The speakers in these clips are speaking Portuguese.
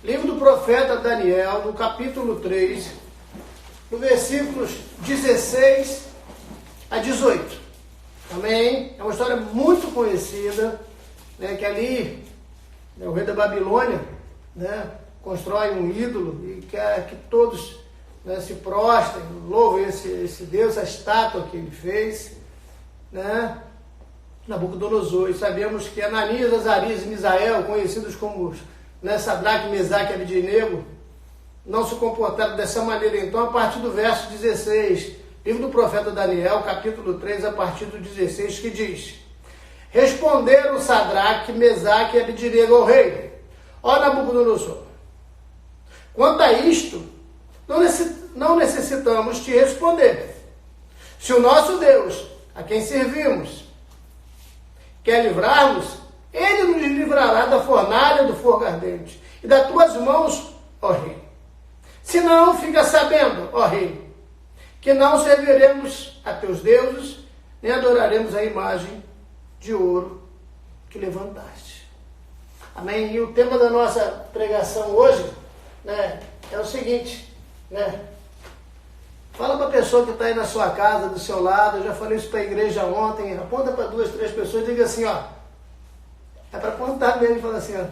Livro do profeta Daniel, no capítulo 3, no versículos 16 a 18. Amém? É uma história muito conhecida, né, que ali, né, o rei da Babilônia, né, constrói um ídolo e quer que todos, né, se prostrem, louvem esse Deus, a estátua que ele fez, né? Nabucodonosor. E sabemos que Ananias, Azarias e Misael, conhecidos como, né, Sadraque, Mesaque e Abednego, não se comportaram dessa maneira. Então, a partir do verso 16, livro do profeta Daniel, capítulo 3, a partir do 16, que diz: responderam Sadraque, Mesaque e Abednego ao rei: ó Nabucodonosor, quanto a isto, não necessitamos te responder. Se o nosso Deus, a quem servimos, quer livrar-nos, ele nos livrará da fornalha do fogo ardente e das tuas mãos, ó rei. Se não, fica sabendo, ó rei, que não serviremos a teus deuses, nem adoraremos a imagem de ouro que levantaste. Amém? E o tema da nossa pregação hoje, né, é o seguinte, né? Fala para a pessoa que está aí na sua casa, do seu lado. Eu já falei isso para a igreja ontem. Aponta para 2, 3 pessoas e diga assim, ó. É para apontar mesmo e falar assim, ó.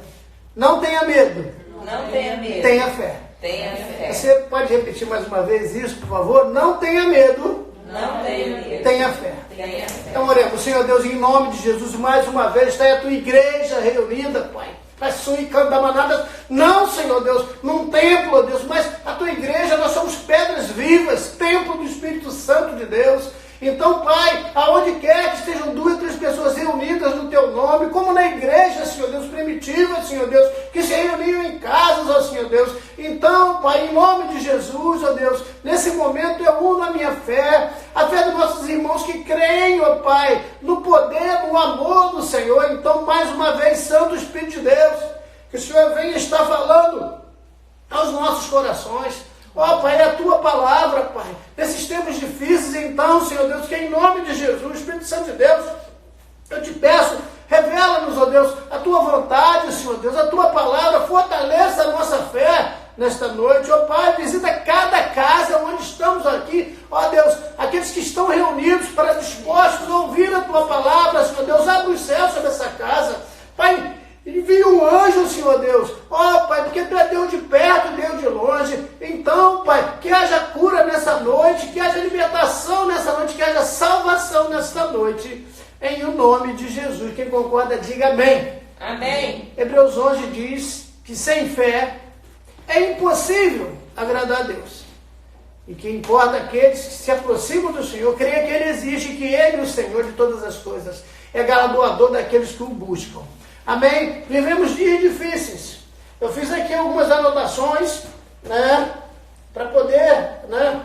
Não tenha medo. Não tenha medo. Tenha fé. Tenha fé. Você pode repetir mais uma vez isso, por favor? Não tenha medo. Não tenha medo. Tenha fé. Tenha fé. Então oremos, Senhor Deus, em nome de Jesus, mais uma vez está aí a tua igreja reunida, Pai. Para e canto da manada, não, Senhor Deus, num templo, ó Deus, mas a tua igreja, nós somos pedras vivas, templo do Espírito Santo de Deus. Então, Pai, aonde quer que estejam 2, 3 pessoas reunidas no Teu nome, como na igreja, Senhor Deus, primitiva, Senhor Deus, que se reuniam em casas, ó Senhor Deus. Então, Pai, em nome de Jesus, ó Deus, nesse momento eu uno a minha fé, a fé dos nossos irmãos que creem, ó Pai, no poder, no amor do Senhor. Então, mais uma vez, Santo Espírito de Deus, que o Senhor venha estar falando aos nossos corações. Ó Pai, é a Tua palavra, Pai, nesses tempos difíceis. Então, Senhor Deus, que em nome de Jesus, Espírito Santo de Deus, eu te peço, revela-nos, ó Deus, a Tua vontade, Senhor Deus, a Tua palavra, fortaleça a nossa fé nesta noite. Ó Pai, visita cada casa onde estamos aqui, ó Deus, aqueles que estão reunidos para dispostos a ouvir a Tua palavra, Senhor Deus, abre os céus sobre essa casa, Pai. Envia um anjo, Senhor Deus, ó Pai, porque Tu é Deus de perto, Deus de longe. Então, Pai, que haja cura nessa noite, que haja libertação nessa noite, que haja salvação nesta noite, em o nome de Jesus. Quem concorda, diga amém. Amém. Hebreus 11 diz que sem fé é impossível agradar a Deus. E que importa aqueles que se aproximam do Senhor, creia que Ele existe, que Ele é o Senhor de todas as coisas, é galardoador daqueles que o buscam. Amém? Vivemos dias difíceis. Eu fiz aqui algumas anotações, né, para poder, né.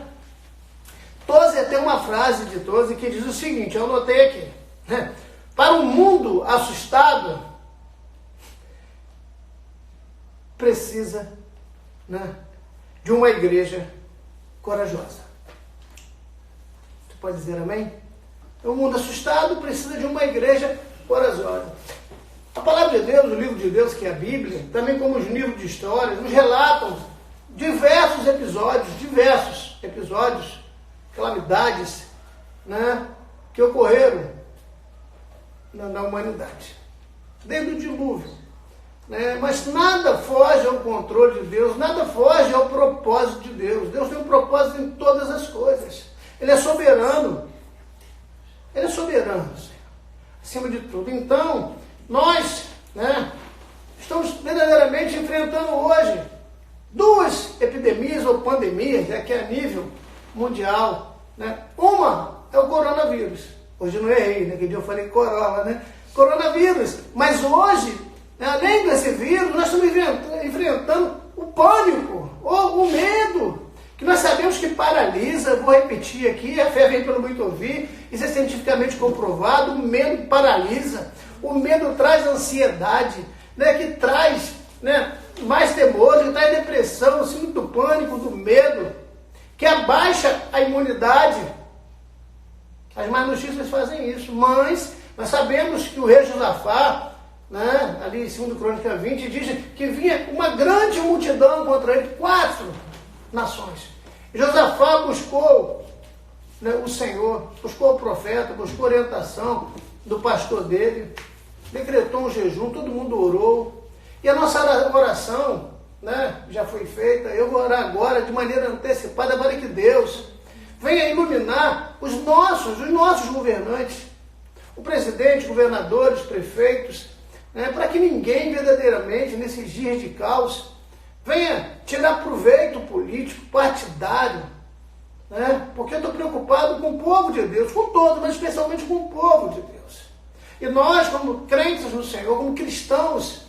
Tozer tem uma frase de Tozer que diz o seguinte, eu anotei aqui, né? Para um mundo assustado, precisa, né, de uma igreja corajosa. Você pode dizer amém? Um mundo assustado precisa de uma igreja corajosa. A palavra de Deus, o livro de Deus, que é a Bíblia, também como os livros de histórias, nos relatam diversos episódios, calamidades, né, que ocorreram na humanidade, desde o dilúvio. Né, mas nada foge ao controle de Deus, nada foge ao propósito de Deus. Deus tem um propósito em todas as coisas. Ele é soberano. Ele é soberano, acima de tudo. Então, nós, né, estamos verdadeiramente enfrentando hoje 2 epidemias ou pandemias, né, que é a nível mundial. Né? Uma é o coronavírus. Hoje eu não errei, né? Que dia eu falei corona, né? Coronavírus. Mas hoje, né, além desse vírus, nós estamos enfrentando o pânico, ou o medo, que nós sabemos que paralisa. Vou repetir aqui, a fé vem pelo muito ouvir, isso é cientificamente comprovado. O medo paralisa. O medo traz ansiedade, né, que traz, né, mais temor, que traz depressão, síndrome do pânico, do medo, que abaixa a imunidade. As más notícias fazem isso, mas nós sabemos que o rei Josafá, né, ali em 2 Crônica 20, diz que vinha uma grande multidão contra ele, 4 nações. E Josafá buscou, né, o Senhor, buscou o profeta, buscou orientação do pastor dele, decretou um jejum, todo mundo orou. E a nossa oração, né, já foi feita. Eu vou orar agora de maneira antecipada para que Deus venha iluminar os nossos governantes, o presidente, governadores, prefeitos, né, para que ninguém verdadeiramente, nesses dias de caos, venha tirar proveito político, partidário, né, porque eu estou preocupado com o povo de Deus, com todos, mas especialmente com o povo de Deus. E nós, como crentes no Senhor, como cristãos,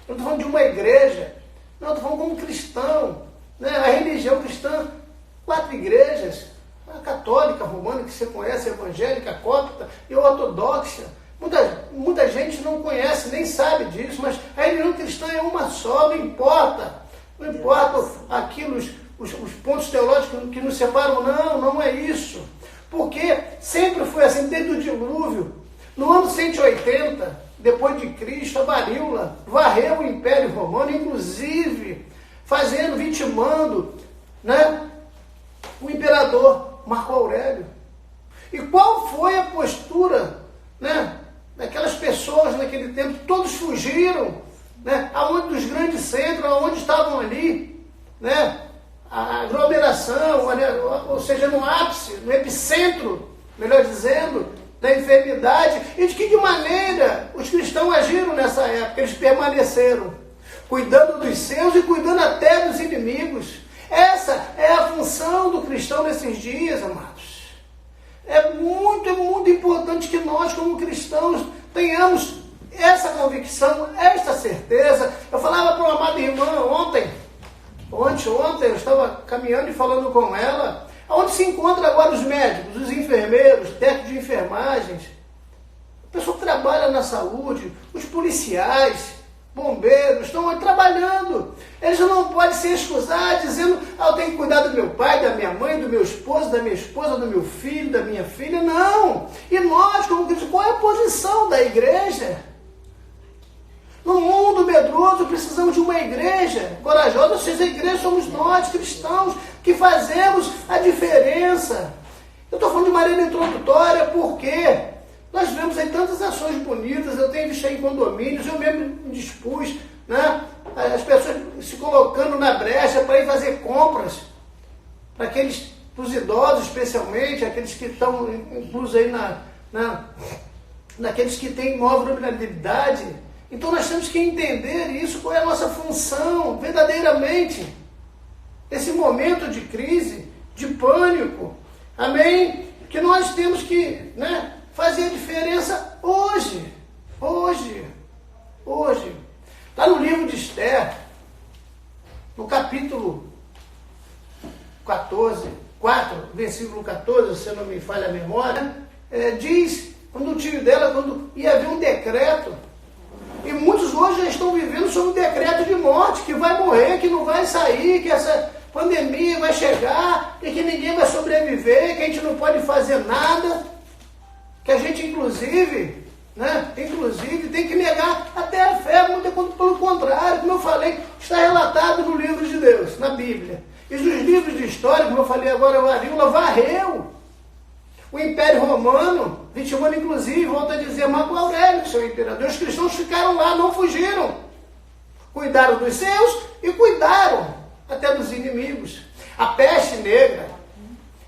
eu estou falando de uma igreja, não, eu estou falando como cristão, né, a religião cristã, 4 igrejas, a católica, a romana, que você conhece, a evangélica, a cópita e a ortodoxa. Muita gente não conhece, nem sabe disso, mas a religião cristã é uma só, não importa aquilo, os pontos teológicos que nos separam, não é isso. Porque sempre foi assim, desde o dilúvio. No ano 180, depois de Cristo, a varíola varreu o Império Romano, inclusive vitimando, né, o imperador Marco Aurélio. E qual foi a postura, né, daquelas pessoas naquele tempo? Todos fugiram, né, aonde dos grandes centros, aonde estavam ali, né, a aglomeração, ou seja, no ápice, no epicentro, melhor dizendo, da enfermidade. E de que maneira os cristãos agiram nessa época? Eles permaneceram cuidando dos seus e cuidando até dos inimigos. Essa é a função do cristão nesses dias, amados. É muito importante que nós, como cristãos, tenhamos essa convicção, esta certeza. Eu falava para uma amada irmã ontem, eu estava caminhando e falando com ela, onde se encontram agora os médicos, os enfermeiros, técnicos de enfermagens, a pessoa que trabalha na saúde, os policiais, bombeiros, estão aí trabalhando. Eles não podem se excusar dizendo, eu tenho que cuidar do meu pai, da minha mãe, do meu esposo, da minha esposa, do meu filho, da minha filha. Não! E nós, como cristãos, qual é a posição da igreja? No mundo medroso, precisamos de uma igreja corajosa, ou seja, a igreja somos nós, cristãos, que fazemos a diferença. Eu estou falando de maneira introdutória, porque nós vemos aí tantas ações bonitas, eu tenho visto aí em condomínios, eu mesmo me dispus, né, as pessoas se colocando na brecha para ir fazer compras, para os idosos especialmente, aqueles que estão inclusos aí naqueles que têm maior vulnerabilidade. Então nós temos que entender isso, qual é a nossa função, verdadeiramente. Esse momento de crise, de pânico, amém? Que nós temos que, né, fazer a diferença hoje. Está no livro de Esther, no capítulo 4, versículo 14, se não me falha a memória, diz, quando o tio dela, quando ia haver um decreto, e muitos hoje já estão vivendo sob um decreto de morte, que vai morrer, que não vai sair, que essa pandemia vai chegar, e que ninguém vai sobreviver, que a gente não pode fazer nada, que a gente inclusive tem que negar até a fé, muito pelo contrário, como eu falei, está relatado no livro de Deus, na Bíblia. E nos livros de história, como eu falei agora, a varíola varreu o Império Romano, vitimando inclusive, volta a dizer, Marco Aurélio, seu imperador. Os cristãos ficaram lá, não fugiram. Cuidaram dos seus e cuidaram até dos inimigos. A peste negra,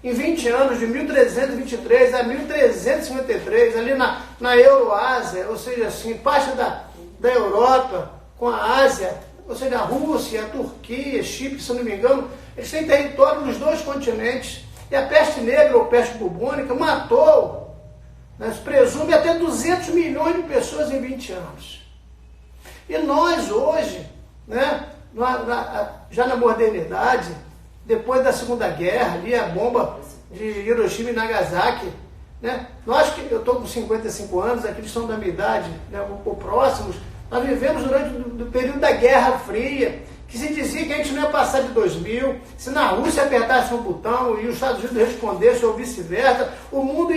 em 20 anos, de 1323 a 1353, ali na Euroásia, ou seja, assim, parte da Europa com a Ásia, ou seja, a Rússia, a Turquia, Chipre, se não me engano, eles têm território nos 2 continentes. E a peste negra, ou peste bubônica, matou, né, se presume, até 200 milhões de pessoas em 20 anos. E nós hoje, né, já na modernidade, depois da Segunda Guerra, ali a bomba de Hiroshima e Nagasaki, né, nós que eu estou com 55 anos, aqueles são da minha idade, né, ou próximos, nós vivemos durante o período da Guerra Fria, que se dizia que a gente não ia passar de 2000, se na Rússia apertasse um botão e os Estados Unidos respondessem ou vice-versa, o mundo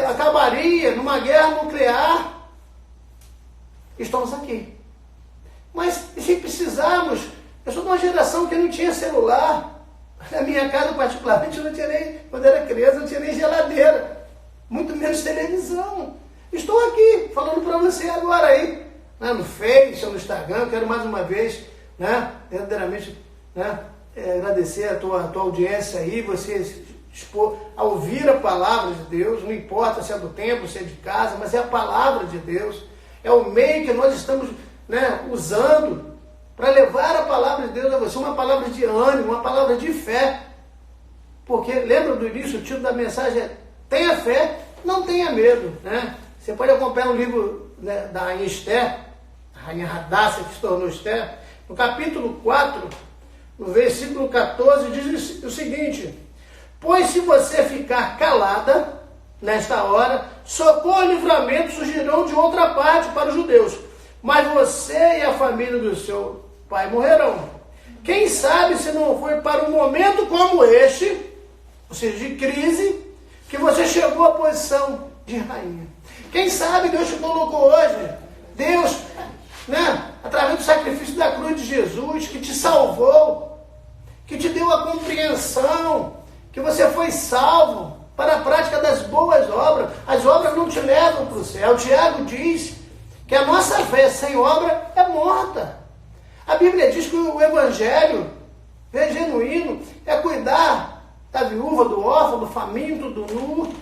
acabaria numa guerra nuclear. estamos aqui. Mas se precisarmos, eu sou de uma geração que não tinha celular. Na minha casa, particularmente, eu não tinha nem, quando era criança, não tinha nem geladeira, muito menos televisão. Estou aqui, falando para você agora aí, né, no Face, no Instagram. Quero mais uma vez, né, verdadeiramente, né, agradecer a tua audiência aí, você expor, a ouvir a palavra de Deus, não importa se é do templo, se é de casa, mas é a palavra de Deus, é o meio que nós estamos, né, usando para levar a palavra de Deus a você, uma palavra de ânimo, uma palavra de fé. Porque, lembra do início, o título da mensagem é tenha fé, não tenha medo, né? Você pode acompanhar um livro, né, da Rainha Esther, a Rainha Hadassah, que se tornou Esther, no capítulo 4, no versículo 14, diz o seguinte: pois se você ficar calada nesta hora, socorro e livramento surgirão de outra parte para os judeus, mas você e a família do seu pai morrerão. Quem sabe se não foi para um momento como este, ou seja, de crise, que você chegou à posição de rainha. Quem sabe Deus te colocou hoje, Deus, né, através do sacrifício da cruz de Jesus, que te salvou, que te deu a compreensão, que você foi salvo para a prática das boas obras. As obras não te levam para o céu. Tiago diz que a nossa fé sem obra é morta. A Bíblia diz que o Evangelho é genuíno, é cuidar da viúva, do órfão, do faminto, do nu.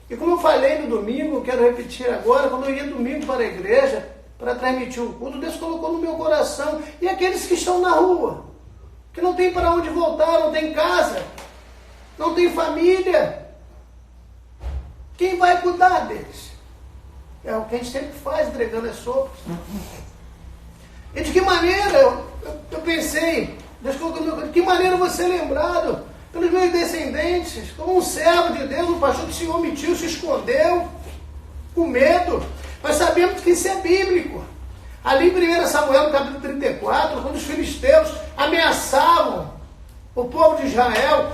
E como eu falei no domingo, quero repetir agora, quando eu ia domingo para a igreja, para transmitir o culto, Deus colocou no meu coração. E aqueles que estão na rua, que não tem para onde voltar, não tem casa, não tem família, quem vai cuidar deles? É o que a gente sempre faz, entregando as sopas. E de que maneira, eu pensei, Deus colocou no meu, de que maneira eu vou ser lembrado pelos meus descendentes, como um servo de Deus, um pastor que se omitiu, se escondeu, com medo. Nós sabemos que isso é bíblico. Ali em 1 Samuel, no capítulo 34, quando os filisteus ameaçavam o povo de Israel,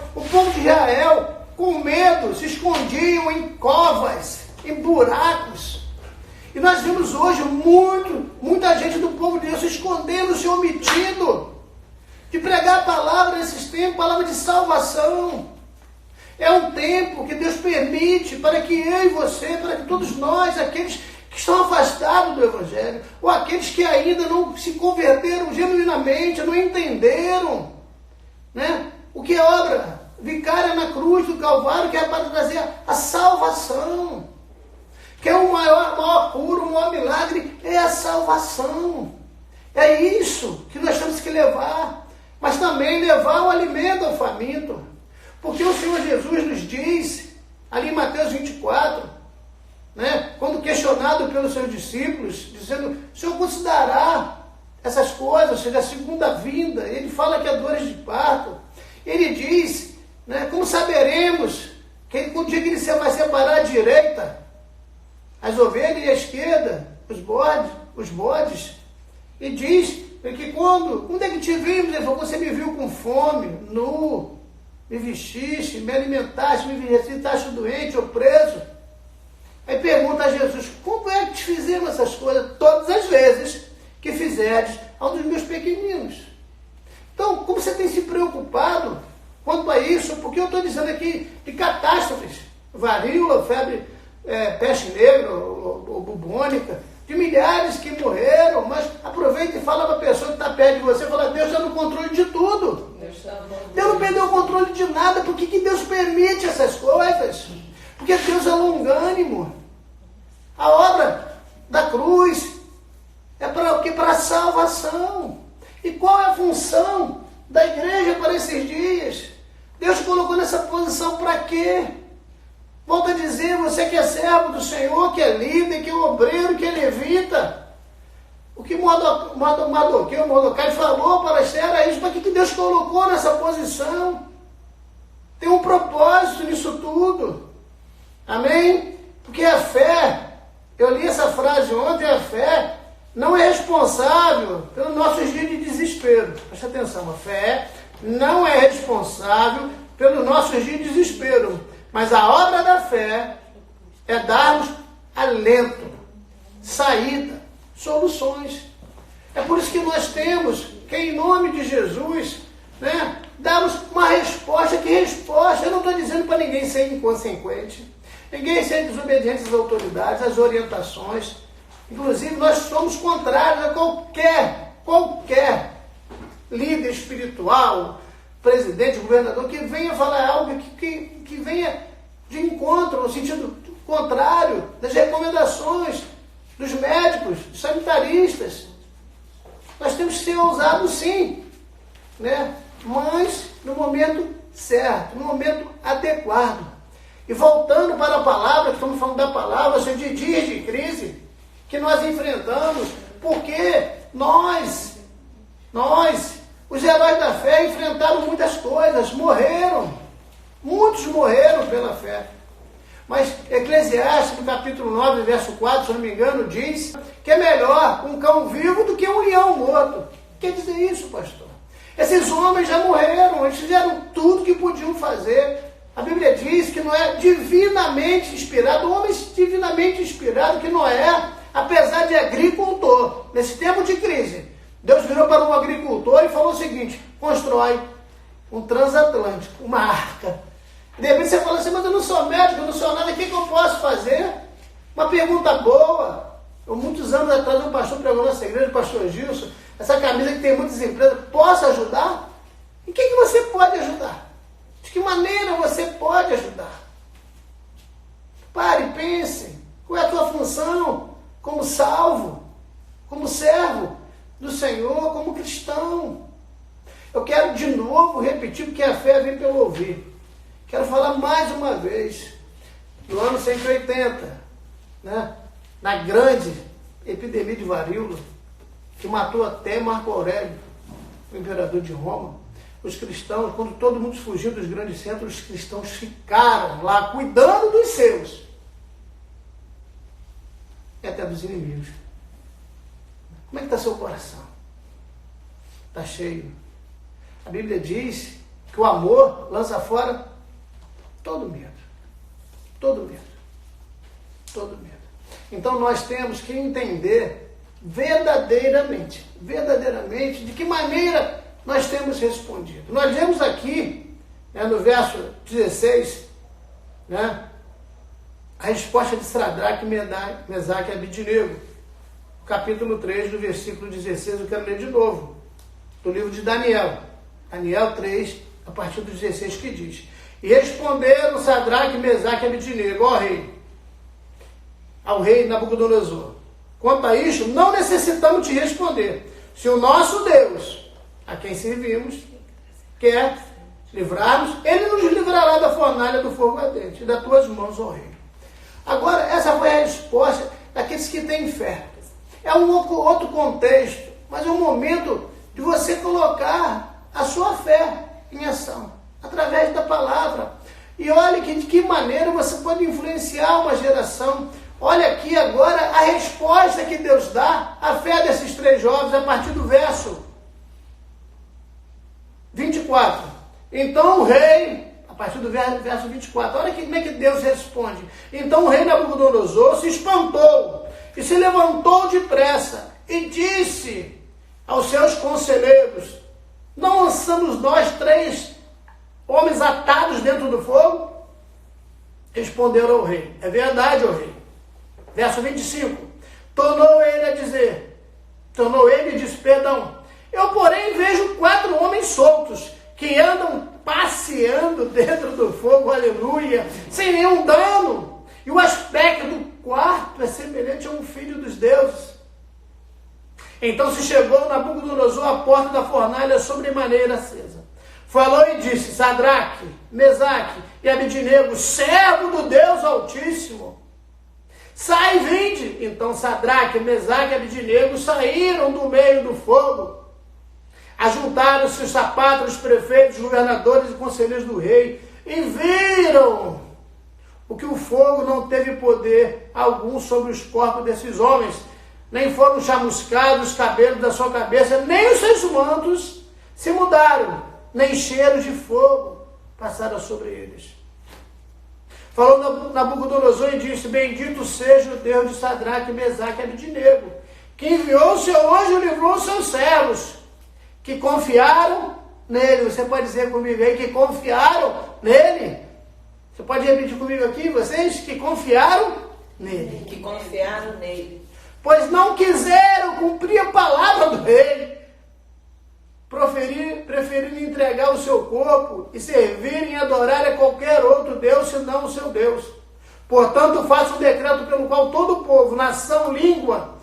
com medo, se escondiam em covas, em buracos. E nós vemos hoje muita gente do povo de Deus se escondendo, se omitindo de pregar a palavra nesses tempos, palavra de salvação. É um tempo que Deus permite para que eu e você, para que todos nós, aqueles que estão afastados do Evangelho, ou aqueles que ainda não se converteram genuinamente, não entenderam, né, o que é obra vicária na cruz do Calvário, que é para trazer a salvação, que é o maior cura, o maior milagre, é a salvação. É isso que nós temos que levar, mas também levar o alimento ao faminto, porque o Senhor Jesus nos diz, ali em Mateus 24, né, quando questionado pelos seus discípulos, dizendo, o Senhor considerará essas coisas, ou seja, a segunda vinda, ele fala que há dores de parto, ele diz, né, como saberemos que o dia que ele vai separar a direita, as ovelhas e a esquerda, os bodes, e diz que quando é que te vimos? Ele falou, você me viu com fome, nu, me vestiste, me alimentaste, me visitaste doente ou preso. Aí pergunta a Jesus, como é que te fizemos essas coisas? Todas as vezes que fizeres a um dos meus pequeninos. Então, como você tem se preocupado quanto a isso? Porque eu estou dizendo aqui de catástrofes, varíola, febre, peste negra ou bubônica, de milhares que morreram, mas aproveita e fala para a pessoa que está perto de você, fala, Deus está no controle de tudo. Deus não perdeu o controle de nada. Por que Deus permite essas coisas? Porque Deus é longânimo. A obra da cruz é para o quê? Para a salvação. E qual é a função da igreja para esses dias? Deus colocou nessa posição para quê? Volto a dizer, você que é servo do Senhor, que é líder, que é obreiro, que é levita. O que Mordecai falou para Esther era isso. Para que Deus colocou nessa posição? Tem um propósito nisso tudo. Amém? Porque a fé, eu li essa frase ontem, a fé não é responsável pelos nossos dias de desespero. Presta atenção, a fé não é responsável pelos nossos dias de desespero. Mas a obra da fé é dar-nos alento, saída, soluções. É por isso que nós temos que, em nome de Jesus, né, darmos uma resposta. Que resposta? Eu não estou dizendo para ninguém ser inconsequente, ninguém ser desobediente às autoridades, às orientações. Inclusive, nós somos contrários a qualquer líder espiritual, presidente, governador, que venha falar algo que venha de encontro, no sentido contrário das recomendações dos médicos, dos sanitaristas. Nós temos que ser ousados, sim, né? Mas no momento certo, no momento adequado. E voltando para a palavra, que estamos falando da palavra, de dias de crise que nós enfrentamos, porque nós, os heróis da fé, enfrentaram muitas coisas, muitos morreram pela fé. Mas Eclesiastes, no capítulo 9, verso 4, se não me engano, diz que é melhor um cão vivo do que um leão morto. Quer dizer isso, pastor? Esses homens já morreram, eles fizeram tudo que podiam fazer. A Bíblia diz que Noé divinamente inspirado, homens divinamente inspirados, que Noé, apesar de agricultor, nesse tempo de crise, Deus virou para um agricultor e falou o seguinte: constrói um transatlântico, uma arca. De repente você fala assim: mas eu não sou médico, eu não sou nada, o que eu posso fazer? Uma pergunta boa. Muitos anos atrás, um pastor pregou na nossa igreja, o pastor Gilson, essa camisa que tem muitas empresas, posso ajudar? Em que você pode ajudar? De que maneira você pode ajudar? Pare e pense. Qual é a tua função como salvo, como servo do Senhor, como cristão? Eu quero de novo repetir, porque a fé vem pelo ouvir. Quero falar mais uma vez, no ano 180, né, na grande epidemia de varíola, que matou até Marco Aurélio, o imperador de Roma. Os cristãos, quando todo mundo fugiu dos grandes centros, os cristãos ficaram lá cuidando dos seus, e até dos inimigos. Como é que está seu coração? Está cheio? A Bíblia diz que o amor lança fora todo medo. Todo medo. Todo medo. Então nós temos que entender verdadeiramente, de que maneira nós temos respondido. Nós vemos aqui, né, no verso 16, né, a resposta de Sadraque, Mesaque e Abidnego. Capítulo 3, do versículo 16, eu quero ler de novo, do livro de Daniel. Daniel 3, a partir do 16, que diz: e responderam Sadraque, Mesaque e Abidnego ao rei Nabucodonosor: quanto a isto, não necessitamos te responder. Se o nosso Deus, a quem servimos, quer livrar-nos, ele nos livrará da fornalha do fogo ardente e das tuas mãos, ó rei. Agora, essa foi a resposta daqueles que têm fé. É um outro contexto, mas é um momento de você colocar a sua fé em ação, através da palavra. E olha de que maneira você pode influenciar uma geração. Olha aqui agora a resposta que Deus dá à fé desses três jovens, a partir do verso 24. Então o rei, a partir do verso 24, olha como é que Deus responde. Então o rei Nabucodonosor se espantou e se levantou depressa e disse aos seus conselheiros: não lançamos nós três homens atados dentro do fogo? Responderam ao rei: é verdade, ó rei. Verso 25, tornou ele e disse: perdão, eu porém vejo 4 homens soltos, que andam passeando dentro do fogo, aleluia, sem nenhum dano, e o aspecto do quarto é semelhante a um filho dos deuses. Então se chegou Nabucodonosor à porta da fornalha sobremaneira acesa. Falou e disse: Sadraque, Mesaque e Abidnego, servo do Deus Altíssimo, sai e vinde. Então Sadraque, Mesaque e Abidnego saíram do meio do fogo. Ajuntaram-se os sapatos, os prefeitos, governadores e conselheiros do rei, e viram o que o fogo não teve poder algum sobre os corpos desses homens, nem foram chamuscados os cabelos da sua cabeça, nem os seus mantos se mudaram, nem cheiros de fogo passaram sobre eles. Falou Nabucodonosor e disse: bendito seja o Deus de Sadraque, Mesaque e Abidnego, que enviou o seu anjo e livrou os seus servos, que confiaram nele. Você pode dizer comigo aí, que confiaram nele? Você pode repetir comigo aqui, vocês que confiaram nele. Que confiaram nele. Pois não quiseram cumprir a palavra do rei, preferindo entregar o seu corpo e servirem e adorar a qualquer outro Deus, senão o seu Deus. Portanto, faço um decreto pelo qual todo o povo, nação, língua,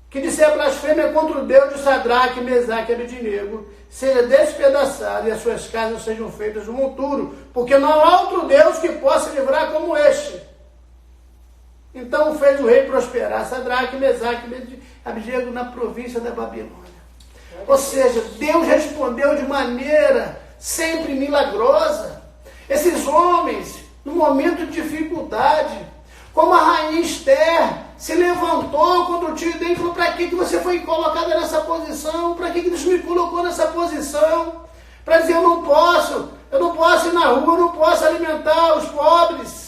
que disser blasfêmia contra o Deus de Sadraque, Mesaque e Abednego, seja despedaçado e as suas casas sejam feitas de monturo, porque não há outro Deus que possa livrar como este. Então fez o rei prosperar Sadraque, Mesaque e Abednego na província da Babilônia. Ou seja, Deus respondeu de maneira sempre milagrosa. Esses homens, no momento de dificuldade, como a rainha Esther, se levantou contra o tio dele e falou: para que você foi colocada nessa posição? Para que Deus me colocou nessa posição? Para dizer: eu não posso ir na rua, eu não posso alimentar os pobres.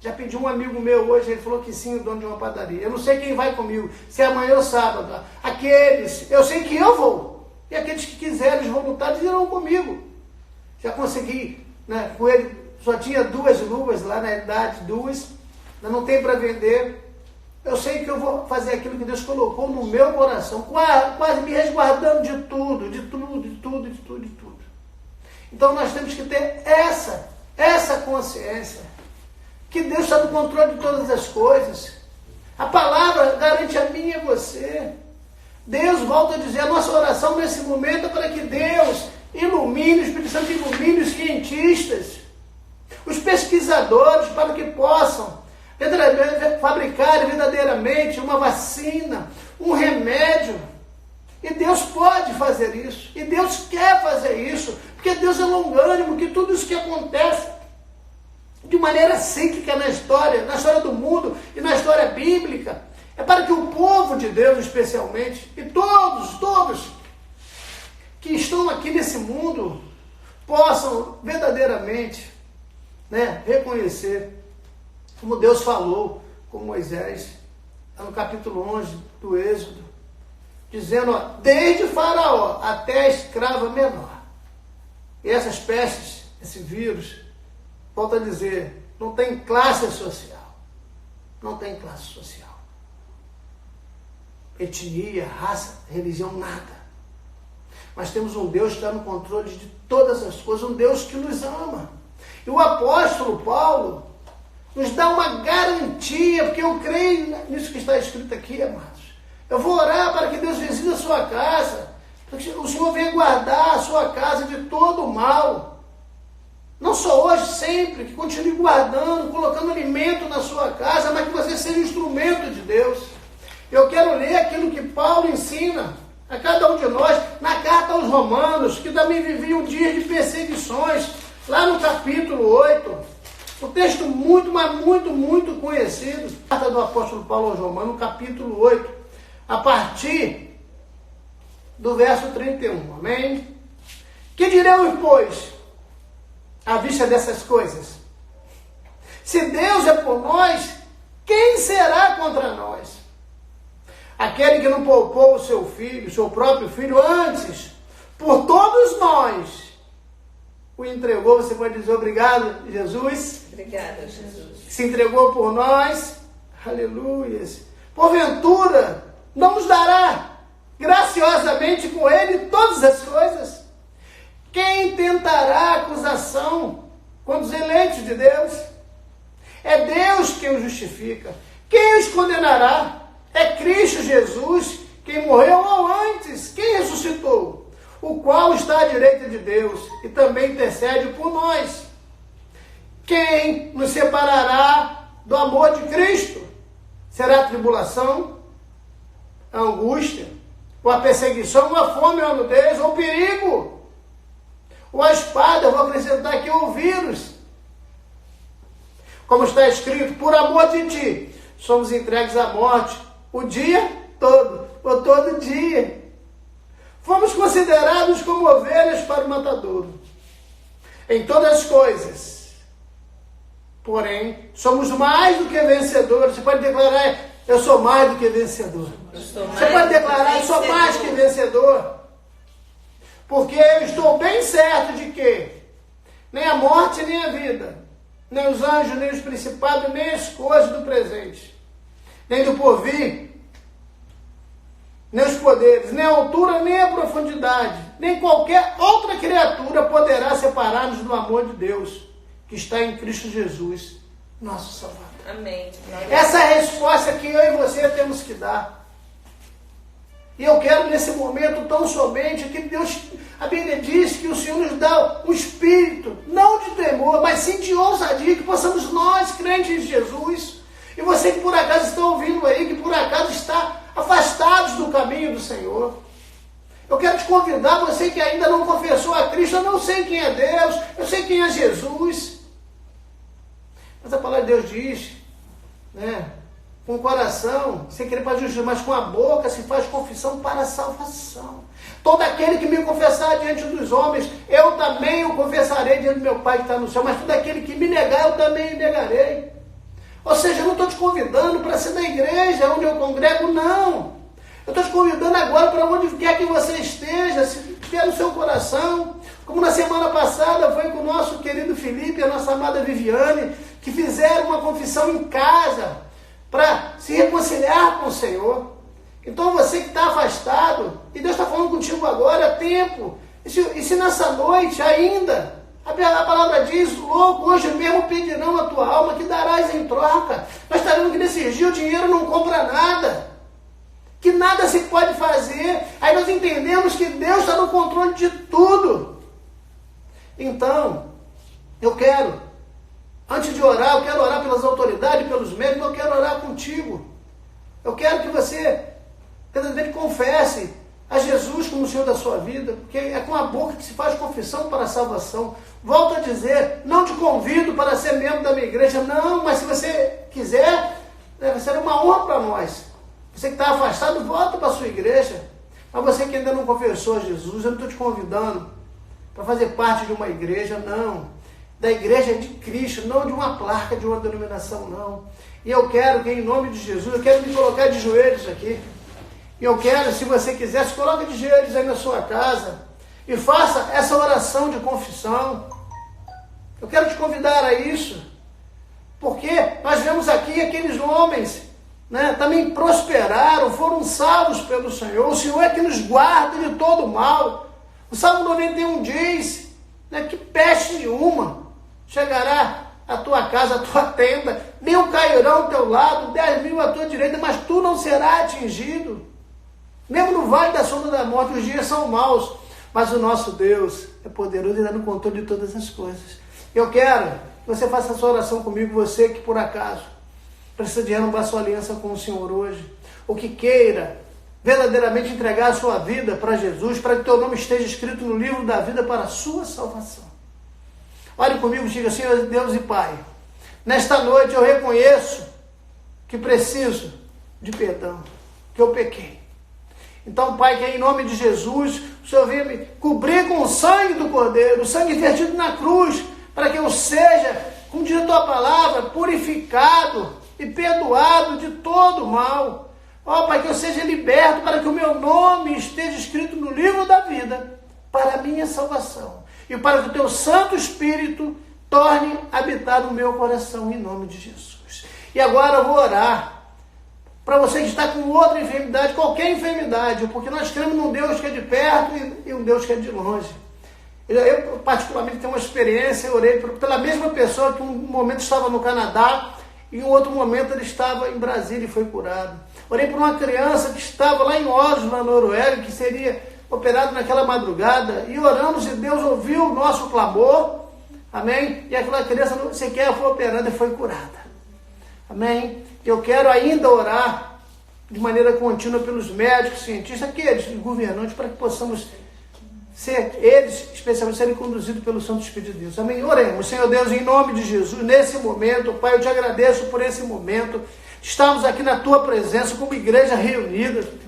Já pedi um amigo meu hoje, ele falou que sim, o dono de uma padaria. Eu não sei quem vai comigo, se é amanhã ou sábado. Aqueles, eu sei que eu vou. E aqueles que quiserem, os voluntários, irão comigo. Já consegui, né, com ele, só tinha 2 luvas lá, na realidade, 2. Não tem para vender. Eu sei que eu vou fazer aquilo que Deus colocou no meu coração, quase me resguardando de tudo. Então nós temos que ter essa consciência, que Deus está no controle de todas as coisas. A palavra garante a mim e a você. Deus, volta a dizer, a nossa oração nesse momento é para que Deus ilumine, o Espírito Santo ilumine os cientistas, os pesquisadores, para que possam fabricar verdadeiramente uma vacina, um remédio. E Deus pode fazer isso. E Deus quer fazer isso. Porque Deus é longânimo, que tudo isso que acontece de maneira cíclica na história do mundo e na história bíblica, é para que o povo de Deus, especialmente, e todos que estão aqui nesse mundo, possam verdadeiramente, né, reconhecer, como Deus falou com Moisés, no capítulo 11 do Êxodo, dizendo: ó, desde Faraó até a escrava menor. E essas pestes, esse vírus, volto a dizer, não tem classe social. Não tem classe social. Etnia, raça, religião, nada. Mas temos um Deus que está no controle de todas as coisas, um Deus que nos ama. E o apóstolo Paulo nos dá uma garantia, porque eu creio nisso que está escrito aqui, amados. Eu vou orar para que Deus visite a sua casa, para que o Senhor venha guardar a sua casa de todo o mal. Não só hoje, sempre, que continue guardando, colocando alimento na sua casa, mas que você seja um instrumento de Deus. Eu quero ler aquilo que Paulo ensina a cada um de nós, na carta aos Romanos, que também viviam dias de perseguições, lá no capítulo 8, um texto muito conhecido, carta do apóstolo Paulo aos Romanos, no capítulo 8, a partir do verso 31, amém? Que diremos, pois, à vista dessas coisas? Se Deus é por nós, quem será contra nós? Aquele que não poupou o seu filho, o seu próprio filho, antes, por todos nós, o entregou. Você pode dizer: obrigado, Jesus. Obrigada, Jesus. Se entregou por nós. Aleluia. Porventura, não nos dará graciosamente com ele todas as coisas? Quem tentará acusação contra os eleitos de Deus? É Deus quem os justifica. Quem os condenará? É Cristo Jesus, quem morreu, ou antes, quem ressuscitou, o qual está à direita de Deus e também intercede por nós. Quem nos separará do amor de Cristo? Será a tribulação, a angústia, ou a perseguição, ou a fome, ou a nudez, ou o perigo, ou a espada? Eu vou acrescentar aqui: o vírus. Como está escrito: por amor de ti, somos entregues à morte o dia todo, ou todo dia. Fomos considerados como ovelhas para o matadouro. Em todas as coisas, porém, somos mais do que vencedores. Você pode declarar: Eu sou mais do que vencedor. Você pode declarar, eu sou mais que vencedor. Porque eu estou bem certo de que nem a morte, nem a vida, nem os anjos, nem os principados, nem as coisas do presente, nem do porvir, nem os poderes, nem a altura, nem a profundidade, nem qualquer outra criatura poderá separar-nos do amor de Deus, que está em Cristo Jesus, nosso Salvador. Amém. Essa é a resposta que eu e você temos que dar. E eu quero nesse momento tão somente que Deus, a Bíblia diz que o Senhor nos dá um espírito, não de temor, mas sim de ousadia, que possamos nós, crentes de Jesus, e você que por acaso está ouvindo aí, que por acaso está afastados do caminho do Senhor. Eu quero te convidar, você que ainda não confessou a Cristo, eu não sei quem é Deus, eu sei quem é Jesus. Mas a palavra de Deus diz, né? Com o coração, sem querer para justiça, mas com a boca se faz confissão para a salvação. Todo aquele que me confessar diante dos homens, eu também o confessarei diante do meu Pai que está no céu. Mas todo aquele que me negar, eu também o negarei. Ou seja, eu não estou te convidando para ser da igreja, onde eu congrego, não. Eu estou te convidando agora para onde quer que você esteja, se tiver no seu coração. Como na semana passada foi com o nosso querido Felipe e a nossa amada Viviane, que fizeram uma confissão em casa, para se reconciliar com o Senhor. Então você que está afastado, e Deus está falando contigo agora, é tempo. E se nessa noite ainda, a palavra diz, louco, hoje mesmo pedirão a tua alma, que darás em troca. Nós estaremos que nesses dias o dinheiro não compra nada, que nada se pode fazer. Aí nós entendemos que Deus está no controle de tudo. Então, eu quero, antes de orar, eu quero orar pelas autoridades, pelos médicos, eu quero orar contigo. Eu quero que você, verdadeiramente, confesse a Jesus como o Senhor da sua vida, porque é com a boca que se faz confissão para a salvação. Volto a dizer, não te convido para ser membro da minha igreja, não, mas se você quiser, vai ser uma honra para nós. Você que está afastado, volta para a sua igreja. Mas você que ainda não confessou a Jesus, eu não estou te convidando para fazer parte de uma igreja, não. Da igreja de Cristo, não de uma placa, de uma denominação, não. E eu quero que, em nome de Jesus, eu quero me colocar de joelhos aqui. E eu quero, se você quiser, se coloque de joelhos aí na sua casa e faça essa oração de confissão. Eu quero te convidar a isso, porque nós vemos aqui aqueles homens, né, também prosperaram, foram salvos pelo Senhor. O Senhor é que nos guarda de todo mal. O Salmo 91 diz, né, que peste nenhuma chegará à tua casa, à tua tenda, nem cairão ao teu lado, 10.000 à tua direita, mas tu não serás atingido. Mesmo no vale da sombra da morte, os dias são maus, mas o nosso Deus é poderoso e dá no controle de todas as coisas. Eu quero que você faça essa oração comigo, você que por acaso precisa de renovar sua aliança com o Senhor hoje, ou que queira verdadeiramente entregar a sua vida para Jesus, para que teu nome esteja escrito no livro da vida para a sua salvação. Olhe comigo e diga, Senhor Deus e Pai, nesta noite eu reconheço que preciso de perdão, que eu pequei. Então, Pai, que em nome de Jesus, o Senhor venha me cobrir com o sangue do Cordeiro, o sangue vertido na cruz, para que eu seja, como diz a tua palavra, purificado e perdoado de todo mal. Ó, Pai, que eu seja liberto para que o meu nome esteja escrito no livro da vida para a minha salvação. E para que o teu Santo Espírito torne a habitar no meu coração, em nome de Jesus. E agora eu vou orar para você que está com outra enfermidade, qualquer enfermidade, porque nós cremos num Deus que é de perto e um Deus que é de longe. Eu particularmente tenho uma experiência, eu orei pela mesma pessoa que um momento estava no Canadá e em outro momento ele estava em Brasília e foi curado. Orei por uma criança que estava lá em Oslo, na Noruega, que seria operado naquela madrugada, e oramos e Deus ouviu o nosso clamor, amém? E aquela criança sequer foi operada e foi curada, amém? Eu quero ainda orar de maneira contínua pelos médicos, cientistas, aqueles governantes, para que possamos ser, eles especialmente, serem conduzidos pelo Santo Espírito de Deus, amém? Oremos, Senhor Deus, em nome de Jesus, nesse momento, Pai, eu te agradeço por esse momento, estamos aqui na tua presença como igreja reunida.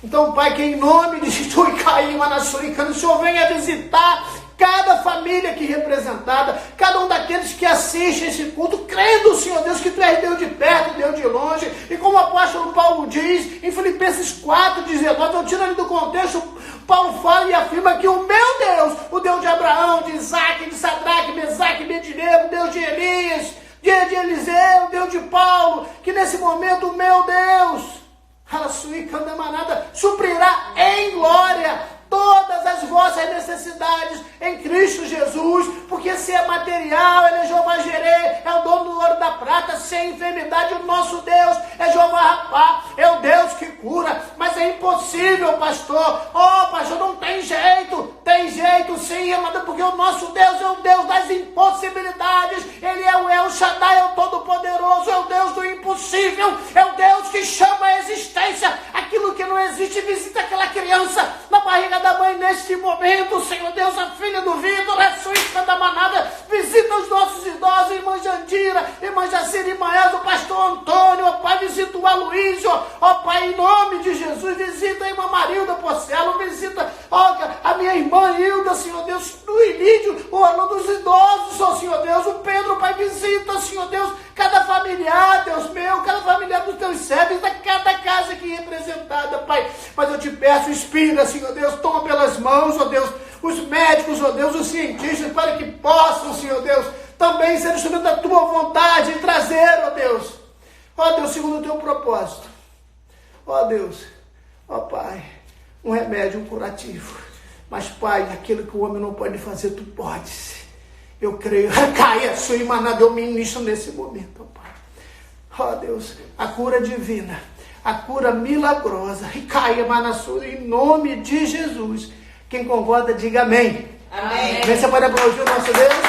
Então, Pai, que em nome de Jesus, o Senhor venha visitar cada família aqui representada, cada um daqueles que assistem esse culto, crendo, Senhor Deus, que Tu és Deus de perto, Deus de longe, e como o apóstolo Paulo diz, em Filipenses 4,19, eu tiro ali do contexto, Paulo fala e afirma que o meu Deus, o Deus de Abraão, de Isaac, de Sadraque, Mesaque, Abednego, Deus de Elias, de Eliseu, Deus de Paulo, que nesse momento o meu Deus, suprirá em glória todas as vossas necessidades em Cristo Jesus, porque se é material, Ele é Jeová Jireh, é o dono do ouro e da prata, se é enfermidade, o nosso Deus é Jeová Rapá, é o Deus que cura, mas é impossível, pastor, pastor, não tem jeito sim, amado, porque o nosso Deus é o Deus das impossibilidades, Ele é o El Shaddai, é o Todo-Poderoso, é o Deus do impossível, é o Deus que chama a existência aquilo que não existe. Visita aquela criança na barriga da mãe neste momento, Senhor Deus, a filha do Vitor, a suíça da manada, visita os nossos idosos, irmã Jandira, irmã Jacira, irmã Elza, o pastor Antônio, ó Pai, visita o Aloísio, ó Pai, em nome de Jesus, visita a irmã Marilda Porcelo, visita, a minha irmã Hilda, Senhor Deus, o Ilídio, o Orlando dos idosos, ó Senhor Deus, o Pedro, Pai, visita, Senhor Deus, cada familiar, Deus meu, cada familiar dos teus servos, da cada casa aqui representada, Pai, mas eu te peço, inspira, Senhor Deus, toma pelas mãos, ó Deus, os médicos, ó Deus, os cientistas, para que possam, Senhor Deus, também ser instrumento da tua vontade e trazer, ó Deus, segundo o teu propósito, ó Deus, ó Pai, um remédio, um curativo, mas Pai, aquilo que o homem não pode fazer, tu podes, eu creio, caia a sua imanada, eu ministro nesse momento, ó Pai, ó Deus, a cura divina, a cura milagrosa, e caia Manassur, em nome de Jesus. Quem concorda, diga amém. Amém. Você pode aplaudir o nosso Deus?